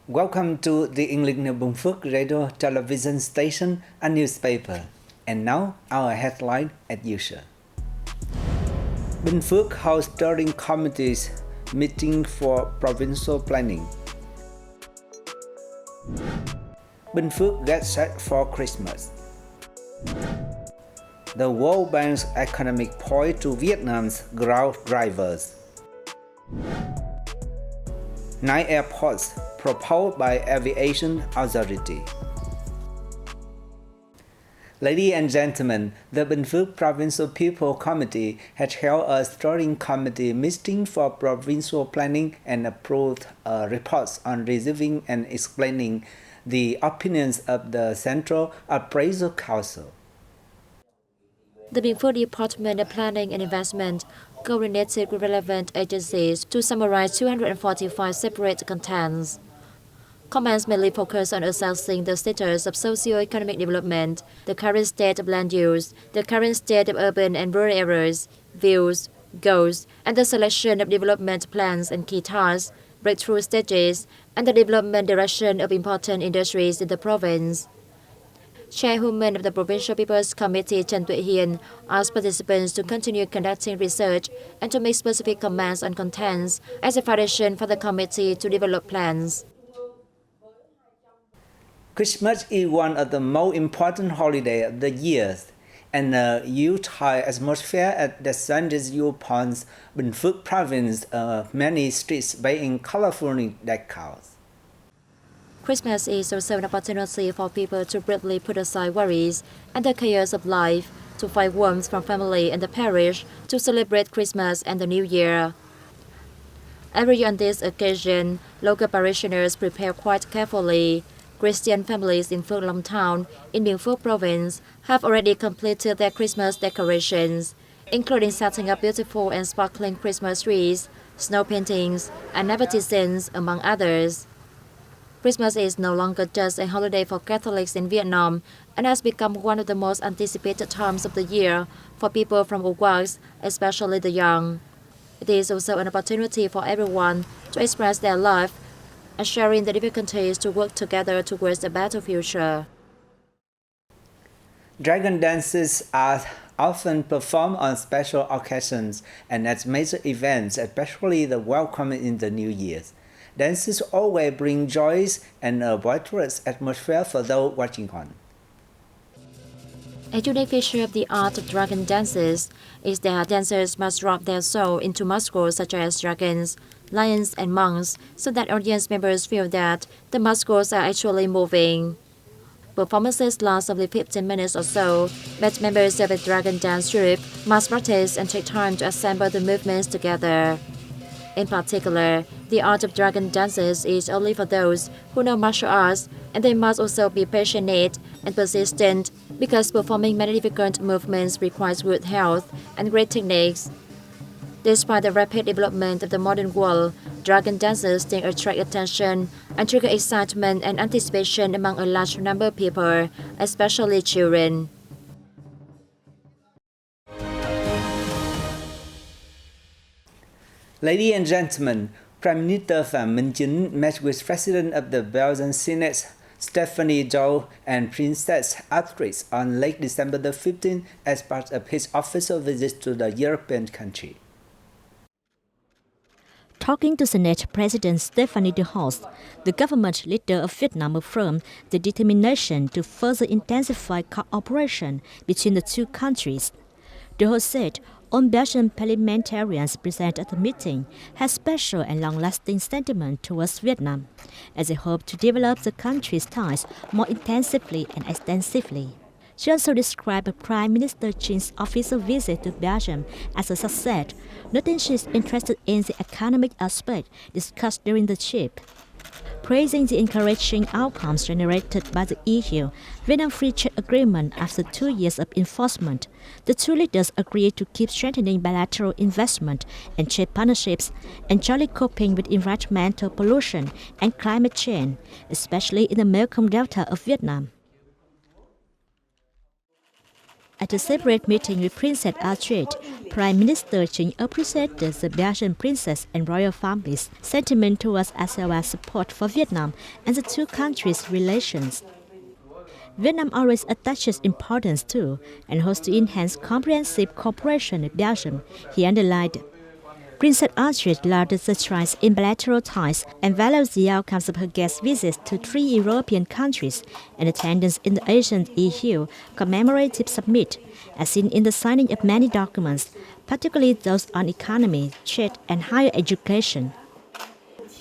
Welcome to the English Binh Phuoc radio television station and newspaper. And now our headline as usual. Binh Phuoc holds steering committees meeting for provincial planning. Binh Phuoc gets set for Christmas. The World Bank's economic point to Vietnam's growth drivers. 9 airports proposed by Aviation Authority. Ladies and gentlemen, the Binh Phuoc Provincial People Committee has held a steering committee meeting for provincial planning and approved reports on receiving and explaining the opinions of the Central Appraisal Council. The Binh Phuoc Department of Planning and Investment coordinated with relevant agencies to summarize 245 separate contents. Comments mainly focus on assessing the status of socio-economic development, the current state of land use, the current state of urban and rural areas, views, goals, and the selection of development plans and key tasks, breakthrough stages, and the development direction of important industries in the province. Chairwoman of the Provincial People's Committee, Trần Tuệ Hiền, asked participants to continue conducting research and to make specific comments on contents as a foundation for the committee to develop plans. Christmas is one of the most important holidays of the year, and a youth-high atmosphere at the Sanders Ponds, Binh Phuoc province, many streets being colorfully decked. Christmas is also an opportunity for people to briefly put aside worries and the chaos of life, to find warmth from family and the parish, to celebrate Christmas and the New Year. Every year on this occasion, local parishioners prepare quite carefully. Christian families in Phuoc Long Town, in Binh Phuoc province, have already completed their Christmas decorations, including setting up beautiful and sparkling Christmas trees, snow paintings, and nativity scenes, among others. Christmas is no longer just a holiday for Catholics in Vietnam and has become one of the most anticipated times of the year for people from all walks, especially the young. It is also an opportunity for everyone to express their love and sharing the difficulties to work together towards a better future. Dragon dances are often performed on special occasions and at major events, especially the welcoming in the New Year. Dances always bring joy and a boisterous atmosphere for those watching on. A unique feature of the art of dragon dances is that dancers must drop their soul into mascots such as dragons, lions, and monks, so that audience members feel that the mascots are actually moving. Performances last only 15 minutes or so, but members of a dragon dance troupe must practice and take time to assemble the movements together. In particular, the art of dragon dances is only for those who know martial arts, and they must also be passionate and persistent because performing many difficult movements requires good health and great techniques. Despite the rapid development of the modern world, dragon dances still attract attention and trigger excitement and anticipation among a large number of people, especially children. Ladies and gentlemen, Prime Minister Phạm Minh Chính met with President of the Belgian Senate, Stephanie Dow, and Princess Beatrix on late December the 15th as part of his official visit to the European country. Talking to Senate President Stephanie de Host, the government leader of Vietnam affirmed the determination to further intensify cooperation between the two countries. De Host said all Belgian parliamentarians present at the meeting had special and long-lasting sentiment towards Vietnam, as they hope to develop the country's ties more intensively and extensively. She also described Prime Minister Chin's official visit to Belgium as a success, noting she is interested in the economic aspect discussed during the trip. Praising the encouraging outcomes generated by the EU-Vietnam Free Trade Agreement after 2 years of enforcement, the two leaders agreed to keep strengthening bilateral investment and trade partnerships and jointly coping with environmental pollution and climate change, especially in the Mekong Delta of Vietnam. At a separate meeting with Princess Astrid, Prime Minister Chính appreciated the Belgian princess and royal family's sentiment towards as well as support for Vietnam and the two countries' relations. Vietnam always attaches importance to and hopes to enhance comprehensive cooperation with Belgium, he underlined. Princess Astrid lauded the strides in bilateral ties and values the outcomes of her guest visits to 3 European countries and attendance in the Asian EU commemorative summit, as seen in the signing of many documents, particularly those on economy, trade, and higher education.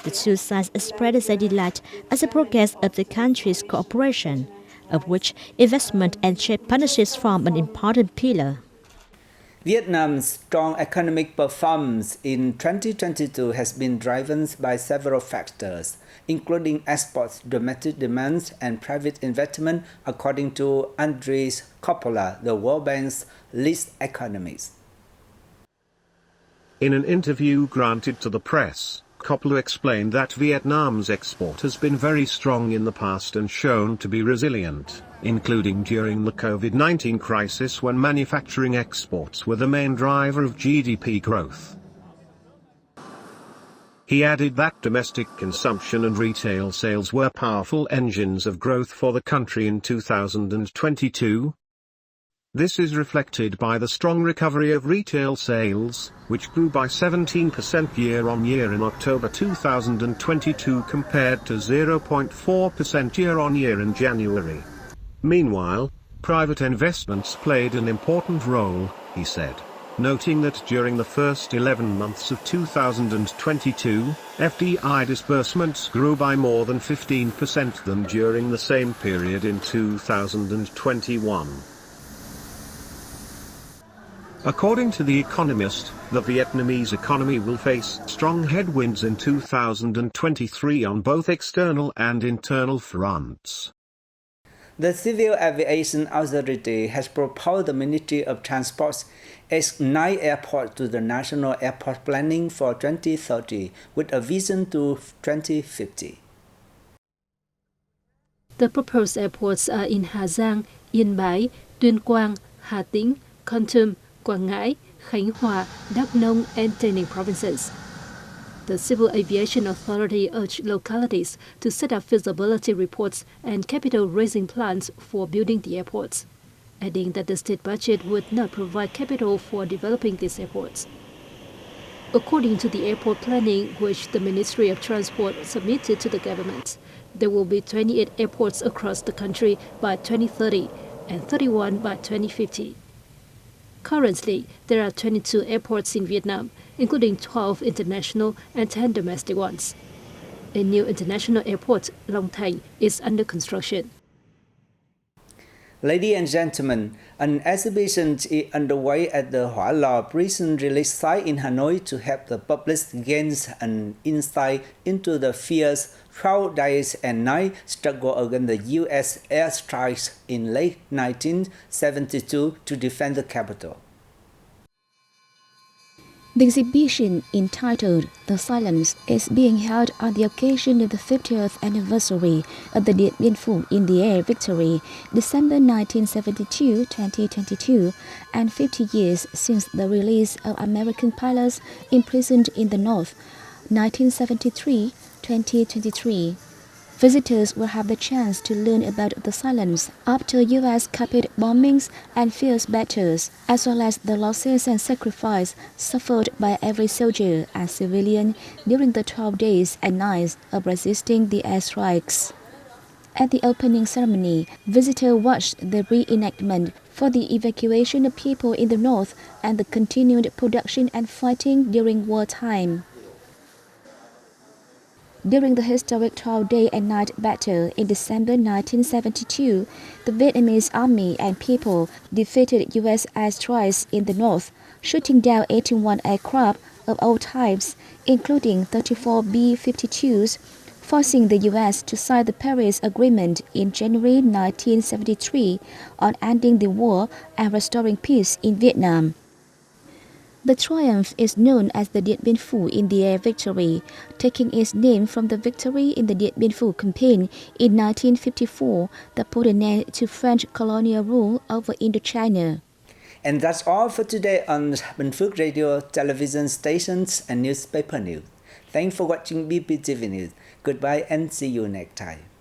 The two sides expressed their delight at the progress of the countries' cooperation, of which investment and trade partnerships form an important pillar. Vietnam's strong economic performance in 2022 has been driven by several factors, including exports, domestic demand, and private investment, according to Andres Coppola, the World Bank's lead economist. In an interview granted to the press, Coppola explained that Vietnam's export has been very strong in the past and shown to be resilient, including during the COVID-19 crisis when manufacturing exports were the main driver of GDP growth. He added that domestic consumption and retail sales were powerful engines of growth for the country in 2022. This is reflected by the strong recovery of retail sales, which grew by 17% year-on-year in October 2022 compared to 0.4% year-on-year in January. Meanwhile, private investments played an important role, he said, noting that during the first 11 months of 2022, FDI disbursements grew by more than 15% than during the same period in 2021. According to The Economist, the Vietnamese economy will face strong headwinds in 2023 on both external and internal fronts. The Civil Aviation Authority has proposed the Ministry of Transport as 9 airports to the National Airport Planning for 2030 with a vision to 2050. The proposed airports are in Hà Giang, Yên Bái, Tuyên Quang, Hà Tĩnh, Kon Tum, Quảng Ngãi, Khánh Hòa, Đắk Nông, and Tây Ninh provinces. The Civil Aviation Authority urged localities to set up feasibility reports and capital-raising plans for building the airports, adding that the state budget would not provide capital for developing these airports. According to the airport planning which the Ministry of Transport submitted to the government, there will be 28 airports across the country by 2030 and 31 by 2050. Currently, there are 22 airports in Vietnam, including 12 international and 10 domestic ones. A new international airport, Long Thành, is under construction. Ladies and gentlemen, an exhibition is underway at the Hỏa Lò prison release site in Hanoi to help the public gain an insight into the fierce 12 days and night struggle against the U.S. airstrikes in late 1972 to defend the capital. The exhibition, entitled The Silence, is being held on the occasion of the 50th anniversary of the Điện Biên Phủ in the Air victory, December 1972-2022, and 50 years since the release of American pilots imprisoned in the North, 1973-2023. Visitors will have the chance to learn about the silence after U.S. carpet bombings and fierce battles, as well as the losses and sacrifice suffered by every soldier and civilian during the 12 days and nights of resisting the airstrikes. At the opening ceremony, visitors watched the reenactment for the evacuation of people in the North and the continued production and fighting during wartime. During the historic 12-day and night battle in December 1972, the Vietnamese army and people defeated U.S. airstrikes in the north, shooting down 81 aircraft of all types, including 34 B-52s, forcing the U.S. to sign the Paris Agreement in January 1973 on ending the war and restoring peace in Vietnam. The triumph is known as the Điện Biên Phủ in the Air victory, taking its name from the victory in the Điện Biên Phủ campaign in 1954 that put an end to French colonial rule over Indochina. And that's all for today on Bình Phuoc radio, television stations, and newspaper news. Thanks for watching BPTV News. Goodbye and see you next time.